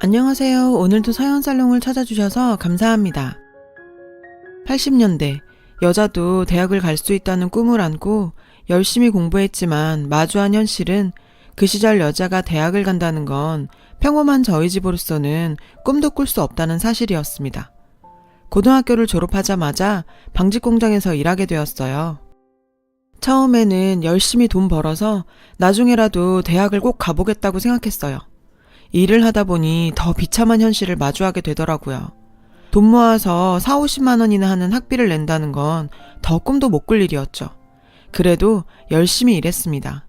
안녕하세요. 오늘도 사연살롱을 찾아주셔서 감사합니다. 80년대, 여자도 대학을 갈 수 있다는 꿈을 안고 열심히 공부했지만 마주한 현실은 그 시절 여자가 대학을 간다는 건 평범한 저희 집으로서는 꿈도 꿀 수 없다는 사실이었습니다. 고등학교를 졸업하자마자 방직 공장에서 일하게 되었어요. 처음에는 열심히 돈 벌어서 나중에라도 대학을 꼭 가보겠다고 생각했어요. 일을 하다 보니 더 비참한 현실을 마주하게 되더라고요. 돈 모아서 4, 50만 원이나 하는 학비를 낸다는 건 더 꿈도 못 꿀 일이었죠. 그래도 열심히 일했습니다.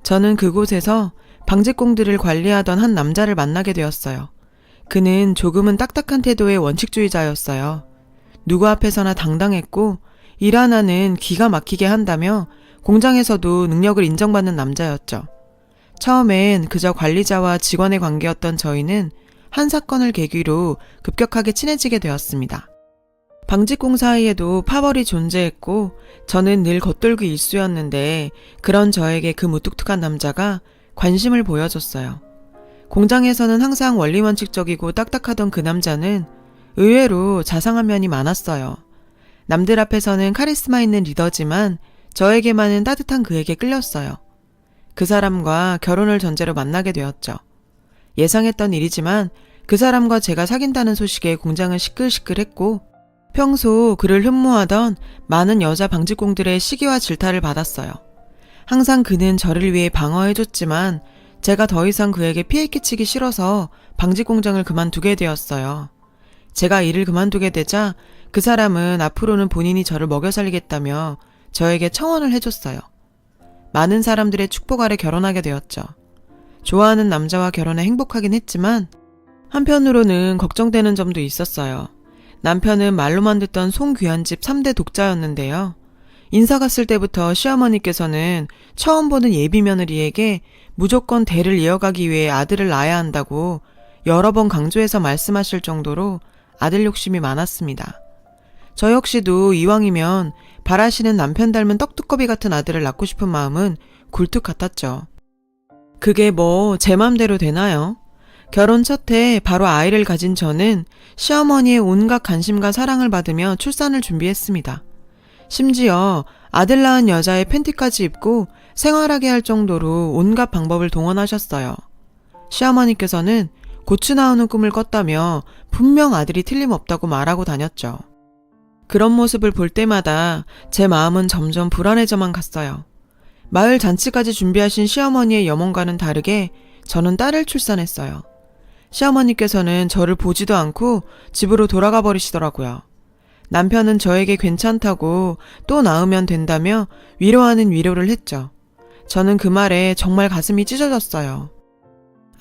저는 그곳에서 방직공들을 관리하던 한 남자를 만나게 되었어요. 그는 조금은 딱딱한 태도의 원칙주의자였어요. 누구 앞에서나 당당했고 일 하나는 기가 막히게 한다며 공장에서도 능력을 인정받는 남자였죠. 처음엔 그저 관리자와 직원의 관계였던 저희는 한 사건을 계기로 급격하게 친해지게 되었습니다. 방직공 사이에도 파벌이 존재했고 저는 늘 겉돌기 일쑤였는데 그런 저에게 그 무뚝뚝한 남자가 관심을 보여줬어요. 공장에서는 항상 원리원칙적이고 딱딱하던 그 남자는 의외로 자상한 면이 많았어요. 남들 앞에서는 카리스마 있는 리더지만 저에게만은 따뜻한 그에게 끌렸어요. 그 사람과 결혼을 전제로 만나게 되었죠. 예상했던 일이지만 그 사람과 제가 사귄다는 소식에 공장은 시끌시끌했고 평소 그를 흠모하던 많은 여자 방직공들의 시기와 질타를 받았어요. 항상 그는 저를 위해 방어해줬지만 제가 더 이상 그에게 피해 끼치기 싫어서 방직공장을 그만두게 되었어요. 제가 일을 그만두게 되자 그 사람은 앞으로는 본인이 저를 먹여 살리겠다며 저에게 청혼을 해줬어요. 많은 사람들의 축복 아래 결혼하게 되었죠. 좋아하는 남자와 결혼해 행복하긴 했지만 한편으로는 걱정되는 점도 있었어요. 남편은 말로만 듣던 송귀한집 3대 독자였는데요. 인사 갔을 때부터 시어머니께서는 처음 보는 예비 며느리에게 무조건 대를 이어가기 위해 아들을 낳아야 한다고 여러 번 강조해서 말씀하실 정도로 아들 욕심이 많았습니다. 저 역시도 이왕이면 바라시는 남편 닮은 떡두꺼비 같은 아들을 낳고 싶은 마음은 굴뚝 같았죠. 그게 뭐 제 맘대로 되나요? 결혼 첫 해 바로 아이를 가진 저는 시어머니의 온갖 관심과 사랑을 받으며 출산을 준비했습니다. 심지어 아들 낳은 여자의 팬티까지 입고 생활하게 할 정도로 온갖 방법을 동원하셨어요. 시어머니께서는 고추 나오는 꿈을 꿨다며 분명 아들이 틀림없다고 말하고 다녔죠. 그런 모습을 볼 때마다 제 마음은 점점 불안해져만 갔어요. 마을 잔치까지 준비하신 시어머니의 염원과는 다르게 저는 딸을 출산했어요. 시어머니께서는 저를 보지도 않고 집으로 돌아가 버리시더라고요. 남편은 저에게 괜찮다고 또 낳으면 된다며 위로하는 위로를 했죠. 저는 그 말에 정말 가슴이 찢어졌어요.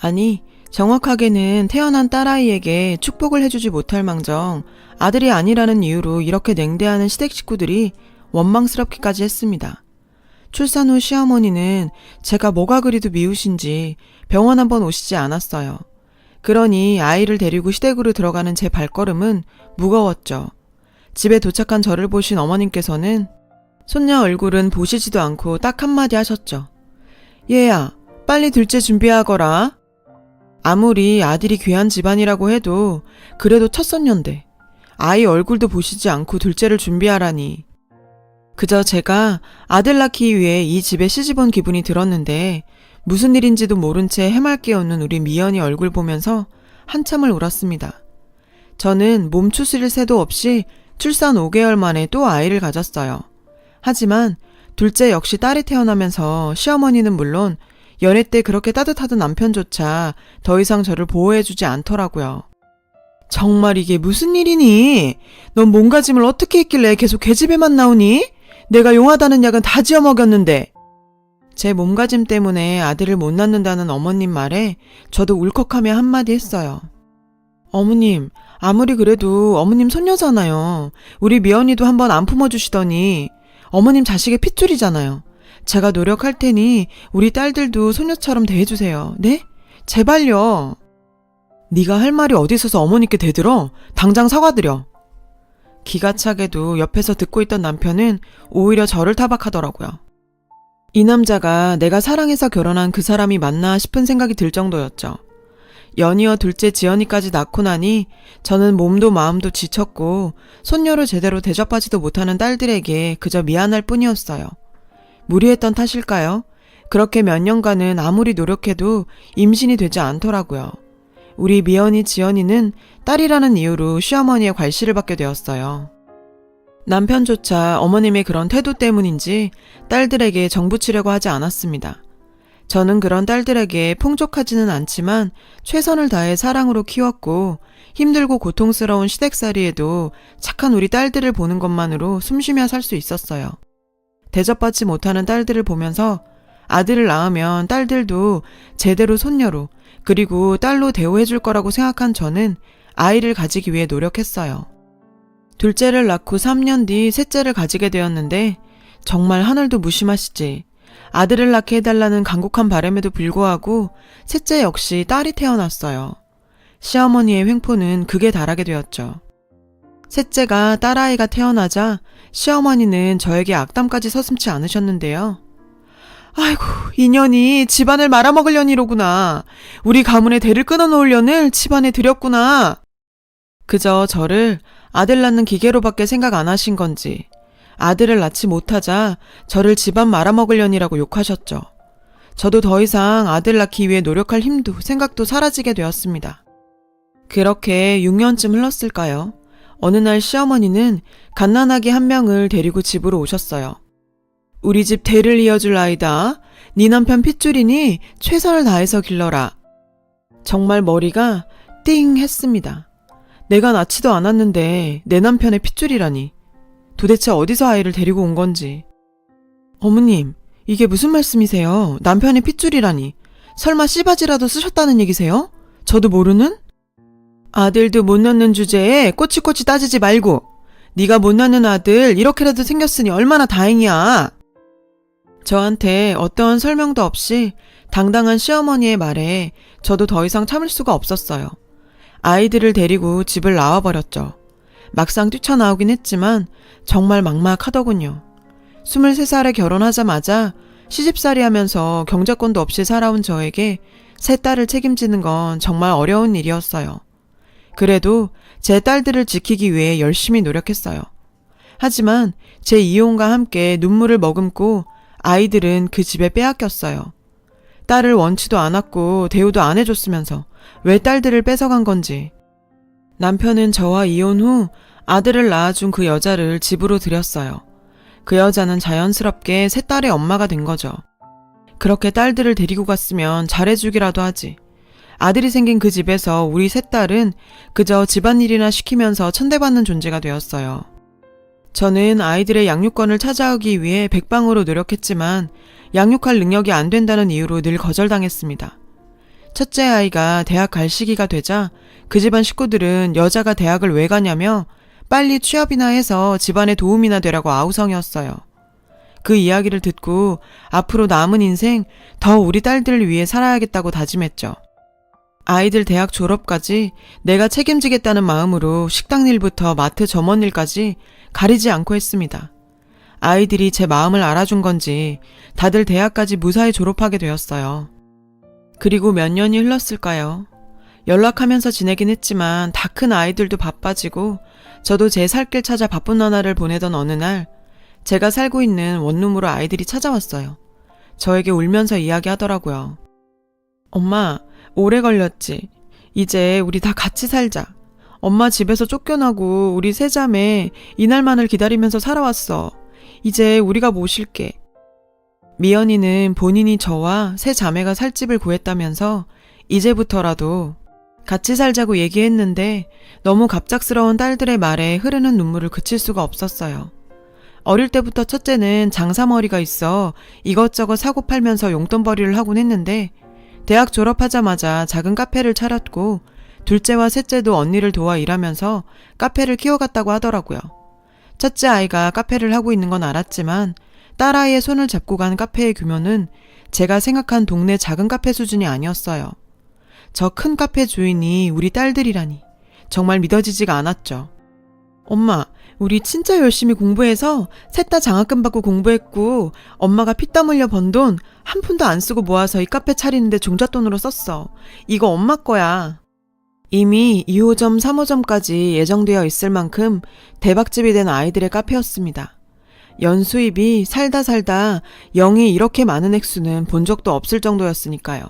아니, 정확하게는 태어난 딸아이에게 축복을 해주지 못할 망정 아들이 아니라는 이유로 이렇게 냉대하는 시댁 식구들이 원망스럽기까지 했습니다. 출산 후 시어머니는 제가 뭐가 그리도 미우신지 병원 한번 오시지 않았어요. 그러니 아이를 데리고 시댁으로 들어가는 제 발걸음은 무거웠죠. 집에 도착한 저를 보신 어머님께서는 손녀 얼굴은 보시지도 않고 딱 한마디 하셨죠. 얘야, 빨리 둘째 준비하거라. 아무리 아들이 귀한 집안이라고 해도 그래도 첫손녀인데 아이 얼굴도 보시지 않고 둘째를 준비하라니. 그저 제가 아들 낳기 위해 이 집에 시집온 기분이 들었는데 무슨 일인지도 모른 채 해맑게 웃는 우리 미연이 얼굴 보면서 한참을 울었습니다. 저는 몸추스릴 새도 없이 출산 5개월 만에 또 아이를 가졌어요. 하지만 둘째 역시 딸이 태어나면서 시어머니는 물론 연애 때 그렇게 따뜻하던 남편조차 더 이상 저를 보호해주지 않더라고요. 정말 이게 무슨 일이니? 넌 몸가짐을 어떻게 했길래 계속 계집애만 나오니? 내가 용하다는 약은 다 지어 먹였는데. 제 몸가짐 때문에 아들을 못 낳는다는 어머님 말에 저도 울컥하며 한마디 했어요. 어머님, 아무리 그래도 어머님 손녀잖아요. 우리 미연이도 한번 안 품어주시더니 어머님 자식의 핏줄이잖아요. 제가 노력할 테니 우리 딸들도 손녀처럼 대해주세요. 네? 제발요. 네가 할 말이 어디 있어서 어머니께 대들어? 당장 사과드려. 기가 차게도 옆에서 듣고 있던 남편은 오히려 저를 타박하더라고요. 이 남자가 내가 사랑해서 결혼한 그 사람이 맞나 싶은 생각이 들 정도였죠. 연이어 둘째 지연이까지 낳고 나니 저는 몸도 마음도 지쳤고 손녀를 제대로 대접하지도 못하는 딸들에게 그저 미안할 뿐이었어요. 무리했던 탓일까요? 그렇게 몇 년간은 아무리 노력해도 임신이 되지 않더라고요. 우리 미연이 지연이는 딸이라는 이유로 시어머니의 괄시를 받게 되었어요. 남편조차 어머님의 그런 태도 때문인지 딸들에게 정붙이려고 하지 않았습니다. 저는 그런 딸들에게 풍족하지는 않지만 최선을 다해 사랑으로 키웠고 힘들고 고통스러운 시댁살이에도 착한 우리 딸들을 보는 것만으로 숨쉬며 살 수 있었어요. 대접받지 못하는 딸들을 보면서 아들을 낳으면 딸들도 제대로 손녀로 그리고 딸로 대우해줄 거라고 생각한 저는 아이를 가지기 위해 노력했어요. 둘째를 낳고 3년 뒤 셋째를 가지게 되었는데 정말 하늘도 무심하시지. 아들을 낳게 해달라는 간곡한 바람에도 불구하고 셋째 역시 딸이 태어났어요. 시어머니의 횡포는 극에 달하게 되었죠. 셋째가 딸아이가 태어나자 시어머니는 저에게 악담까지 서슴지 않으셨는데요. 아이고, 인연이 집안을 말아먹으려니로구나. 우리 가문의 대를 끊어놓으려는 집안에 들였구나. 그저 저를 아들 낳는 기계로밖에 생각 안 하신 건지 아들을 낳지 못하자 저를 집안 말아먹으려니라고 욕하셨죠. 저도 더 이상 아들 낳기 위해 노력할 힘도 생각도 사라지게 되었습니다. 그렇게 6년쯤 흘렀을까요? 어느 날 시어머니는 갓난아기 한 명을 데리고 집으로 오셨어요. 우리 집 대를 이어줄 아이다. 네 남편 핏줄이니 최선을 다해서 길러라. 정말 머리가 띵 했습니다. 내가 낳지도 않았는데 내 남편의 핏줄이라니. 도대체 어디서 아이를 데리고 온 건지. 어머님, 이게 무슨 말씀이세요? 남편의 핏줄이라니. 설마 씨바지라도 쓰셨다는 얘기세요? 저도 모르는? 아들도 못 낳는 주제에 꼬치꼬치 따지지 말고 네가 못 낳는 아들 이렇게라도 생겼으니 얼마나 다행이야. 저한테 어떠한 설명도 없이 당당한 시어머니의 말에 저도 더 이상 참을 수가 없었어요. 아이들을 데리고 집을 나와버렸죠. 막상 뛰쳐나오긴 했지만 정말 막막하더군요. 23살에 결혼하자마자 시집살이 하면서 경제권도 없이 살아온 저에게 세 딸을 책임지는 건 정말 어려운 일이었어요. 그래도 제 딸들을 지키기 위해 열심히 노력했어요. 하지만 제 이혼과 함께 눈물을 머금고 아이들은 그 집에 빼앗겼어요. 딸을 원치도 않았고 대우도 안 해줬으면서 왜 딸들을 뺏어간 건지. 남편은 저와 이혼 후 아들을 낳아준 그 여자를 집으로 들였어요. 그 여자는 자연스럽게 세 딸의 엄마가 된 거죠. 그렇게 딸들을 데리고 갔으면 잘해주기라도 하지. 아들이 생긴 그 집에서 우리 세 딸은 그저 집안일이나 시키면서 천대받는 존재가 되었어요. 저는 아이들의 양육권을 찾아오기 위해 백방으로 노력했지만 양육할 능력이 안 된다는 이유로 늘 거절당했습니다. 첫째 아이가 대학 갈 시기가 되자 그 집안 식구들은 여자가 대학을 왜 가냐며 빨리 취업이나 해서 집안에 도움이나 되라고 아우성이었어요. 그 이야기를 듣고 앞으로 남은 인생 더 우리 딸들을 위해 살아야겠다고 다짐했죠. 아이들 대학 졸업까지 내가 책임지겠다는 마음으로 식당 일부터 마트 점원 일까지 가리지 않고 했습니다. 아이들이 제 마음을 알아준 건지 다들 대학까지 무사히 졸업하게 되었어요. 그리고 몇 년이 흘렀을까요? 연락하면서 지내긴 했지만 다 큰 아이들도 바빠지고 저도 제 살 길 찾아 바쁜 나날을 보내던 어느 날 제가 살고 있는 원룸으로 아이들이 찾아왔어요. 저에게 울면서 이야기하더라고요. 엄마, 오래 걸렸지. 이제 우리 다 같이 살자. 엄마 집에서 쫓겨나고 우리 세 자매 이날만을 기다리면서 살아왔어. 이제 우리가 모실게. 미연이는 본인이 저와 세 자매가 살 집을 구했다면서 이제부터라도 같이 살자고 얘기했는데 너무 갑작스러운 딸들의 말에 흐르는 눈물을 그칠 수가 없었어요. 어릴 때부터 첫째는 장사머리가 있어 이것저것 사고 팔면서 용돈벌이를 하곤 했는데 대학 졸업하자마자 작은 카페를 차렸고 둘째와 셋째도 언니를 도와 일하면서 카페를 키워갔다고 하더라고요. 첫째 아이가 카페를 하고 있는 건 알았지만 딸아이의 손을 잡고 간 카페의 규모는 제가 생각한 동네 작은 카페 수준이 아니었어요. 저 큰 카페 주인이 우리 딸들이라니 정말 믿어지지가 않았죠. 엄마, 우리 진짜 열심히 공부해서 셋 다 장학금 받고 공부했고 엄마가 피땀 흘려 번 돈 한 푼도 안 쓰고 모아서 이 카페 차리는데 종잣돈으로 썼어. 이거 엄마 거야. 이미 2호점, 3호점까지 예정되어 있을 만큼 대박집이 된 아이들의 카페였습니다. 연수입이 살다 0이 이렇게 많은 액수는 본 적도 없을 정도였으니까요.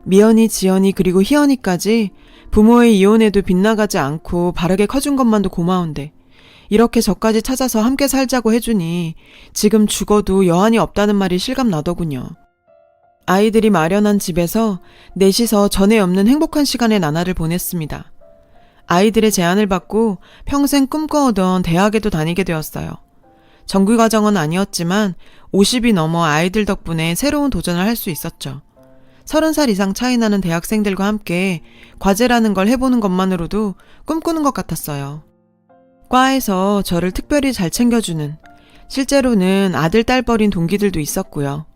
미연이, 지연이 그리고 희연이까지 부모의 이혼에도 빗나가지 않고 바르게 커준 것만도 고마운데 이렇게 저까지 찾아서 함께 살자고 해주니 지금 죽어도 여한이 없다는 말이 실감나더군요. 아이들이 마련한 집에서 넷이서 전에 없는 행복한 시간의 나날을 보냈습니다. 아이들의 제안을 받고 평생 꿈꿔오던 대학에도 다니게 되었어요. 정규과정은 아니었지만 50이 넘어 아이들 덕분에 새로운 도전을 할 수 있었죠. 30살 이상 차이 나는 대학생들과 함께 과제라는 걸 해보는 것만으로도 꿈꾸는 것 같았어요. 과에서 저를 특별히 잘 챙겨주는, 실제로는 아들, 딸 버린 동기들도 있었고요.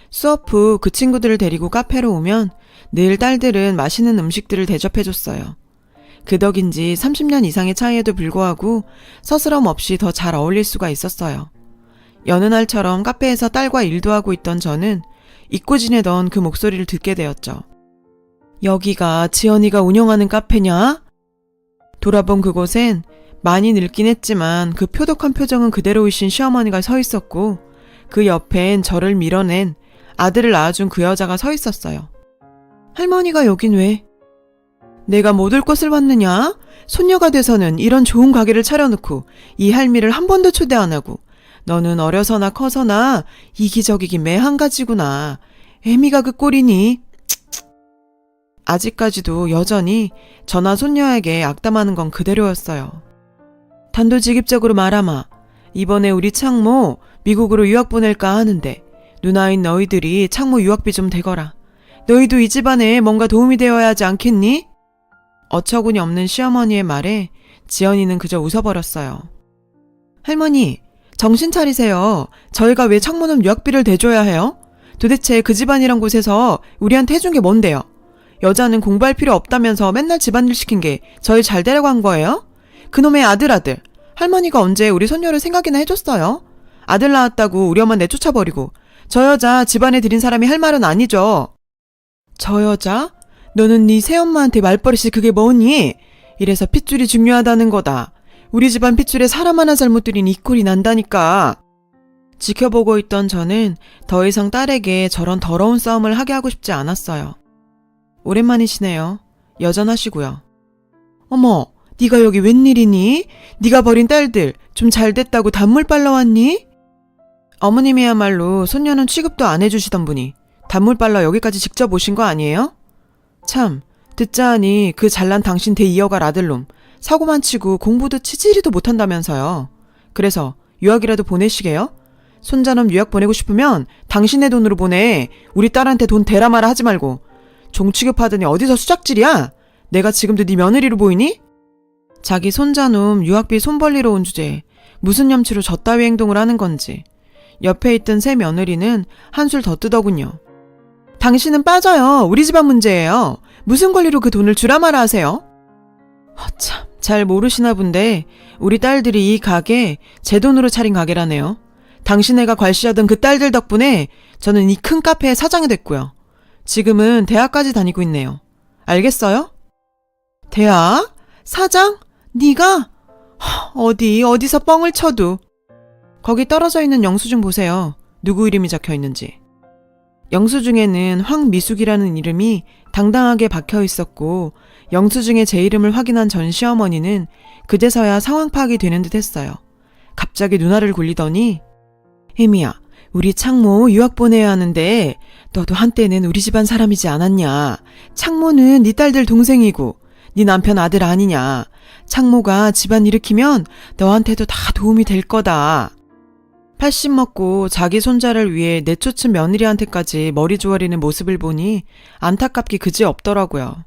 수업 후 그 친구들을 데리고 카페로 오면 늘 딸들은 맛있는 음식들을 대접해줬어요. 그 덕인지 30년 이상의 차이에도 불구하고 서스럼 없이 더 잘 어울릴 수가 있었어요. 여느 날처럼 카페에서 딸과 일도 하고 있던 저는 잊고 지내던 그 목소리를 듣게 되었죠. 여기가 지연이가 운영하는 카페냐? 돌아본 그곳엔 많이 늙긴 했지만 그 표독한 표정은 그대로이신 시어머니가 서 있었고 그 옆엔 저를 밀어낸 아들을 낳아준 그 여자가 서 있었어요. 할머니가 여긴 왜? 내가 못 올 것을 봤느냐? 손녀가 돼서는 이런 좋은 가게를 차려놓고 이 할미를 한 번도 초대 안 하고 너는 어려서나 커서나 이기적이기 매한 가지구나. 애미가 그 꼴이니? 아직까지도 여전히 저나 손녀에게 악담하는 건 그대로였어요. 단도직입적으로 말하마. 이번에 우리 창모 미국으로 유학 보낼까 하는데 누나인 너희들이 창모 유학비 좀 대거라. 너희도 이 집안에 뭔가 도움이 되어야 하지 않겠니? 어처구니 없는 시어머니의 말에 지연이는 그저 웃어버렸어요. 할머니, 정신 차리세요. 저희가 왜 창모는 유학비를 대줘야 해요? 도대체 그 집안이란 곳에서 우리한테 해준 게 뭔데요? 여자는 공부할 필요 없다면서 맨날 집안일 시킨 게 저희 잘 되라고 한 거예요? 그놈의 아들. 할머니가 언제 우리 손녀를 생각이나 해줬어요? 아들 낳았다고 우리 엄마 내쫓아버리고 저 여자 집안에 들인 사람이 할 말은 아니죠. 저 여자? 너는 네 새엄마한테 말버릇이 그게 뭐니? 이래서 핏줄이 중요하다는 거다. 우리 집안 핏줄에 사람 하나 잘못 들인 이 꼴이 난다니까. 지켜보고 있던 저는 더 이상 딸에게 저런 더러운 싸움을 하게 하고 싶지 않았어요. 오랜만이시네요. 여전하시고요. 어머, 네가 여기 웬일이니? 네가 버린 딸들 좀 잘됐다고 단물 빨러 왔니? 어머님이야말로 손녀는 취급도 안 해주시던 분이 단물 빨러 여기까지 직접 오신 거 아니에요? 참, 듣자 하니 그 잘난 당신 대2여갈 아들놈 사고만 치고 공부도 치지리도 못한다면서요. 그래서 유학이라도 보내시게요? 손자놈 유학 보내고 싶으면 당신의 돈으로 보내. 우리 딸한테 돈 대라 마라 하지 말고. 종 취급하더니 어디서 수작질이야? 내가 지금도 네 며느리로 보이니? 자기 손자놈 유학비 손 벌리러 온 주제에 무슨 염치로 저 따위 행동을 하는 건지 옆에 있던 새 며느리는 한술 더 뜨더군요. 당신은 빠져요. 우리 집안 문제예요. 무슨 권리로 그 돈을 주라 마라 하세요? 참, 잘 모르시나 본데 우리 딸들이 이 가게 제 돈으로 차린 가게라네요. 당신애가 괄시하던 그 딸들 덕분에 저는 이 큰 카페의 사장이 됐고요. 지금은 대학까지 다니고 있네요. 알겠어요? 대학? 사장? 네가? 어디서 뻥을 쳐도. 거기 떨어져 있는 영수증 보세요. 누구 이름이 적혀 있는지. 영수증에는 황미숙이라는 이름이 당당하게 박혀 있었고 영수증에 제 이름을 확인한 전 시어머니는 그제서야 상황 파악이 되는 듯 했어요. 갑자기 누나를 굴리더니 혜미야, 우리 창모 유학 보내야 하는데 너도 한때는 우리 집안 사람이지 않았냐. 창모는 네 딸들 동생이고 네 남편 아들 아니냐. 창모가 집안 일으키면 너한테도 다 도움이 될 거다. 80 먹고 자기 손자를 위해 내쫓은 며느리한테까지 머리 조아리는 모습을 보니 안타깝기 그지없더라고요.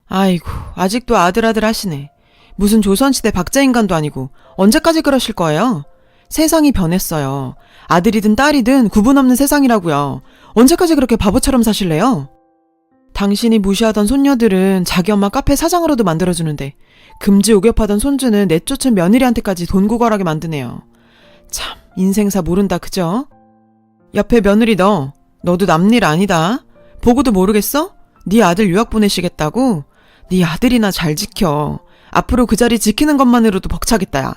아이고, 아직도 아들 하시네. 무슨 조선시대 박자인간도 아니고 언제까지 그러실 거예요? 세상이 변했어요. 아들이든 딸이든 구분 없는 세상이라고요. 언제까지 그렇게 바보처럼 사실래요? 당신이 무시하던 손녀들은 자기 엄마 카페 사장으로도 만들어주는데 금지 오겹하던 손주는 내쫓은 며느리한테까지 돈 구걸하게 만드네요. 참 인생사 모른다 그죠? 옆에 며느리 너도 남일 아니다. 보고도 모르겠어? 네 아들 유학 보내시겠다고? 네 아들이나 잘 지켜. 앞으로 그 자리 지키는 것만으로도 벅차겠다 야.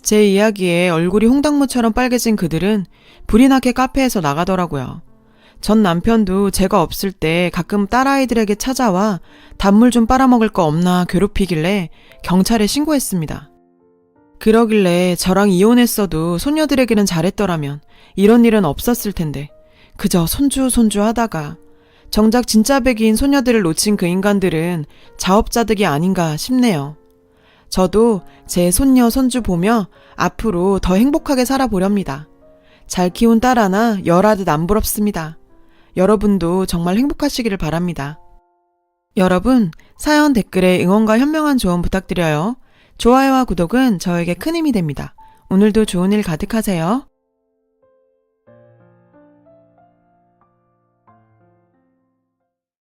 제 이야기에 얼굴이 홍당무처럼 빨개진 그들은 불이 나게 카페에서 나가더라고요. 전 남편도 제가 없을 때 가끔 딸아이들에게 찾아와 단물 좀 빨아먹을 거 없나 괴롭히길래 경찰에 신고했습니다. 그러길래 저랑 이혼했어도 손녀들에게는 잘했더라면 이런 일은 없었을 텐데 그저 손주 하다가 정작 진짜 백인 손녀들을 놓친 그 인간들은 자업자득이 아닌가 싶네요. 저도 제 손녀 손주 보며 앞으로 더 행복하게 살아보렵니다. 잘 키운 딸 하나 열하듯 안 부럽습니다. 여러분도 정말 행복하시기를 바랍니다. 여러분, 사연 댓글에 응원과 현명한 조언 부탁드려요. 좋아요와 구독은 저에게 큰 힘이 됩니다. 오늘도 좋은 일 가득하세요.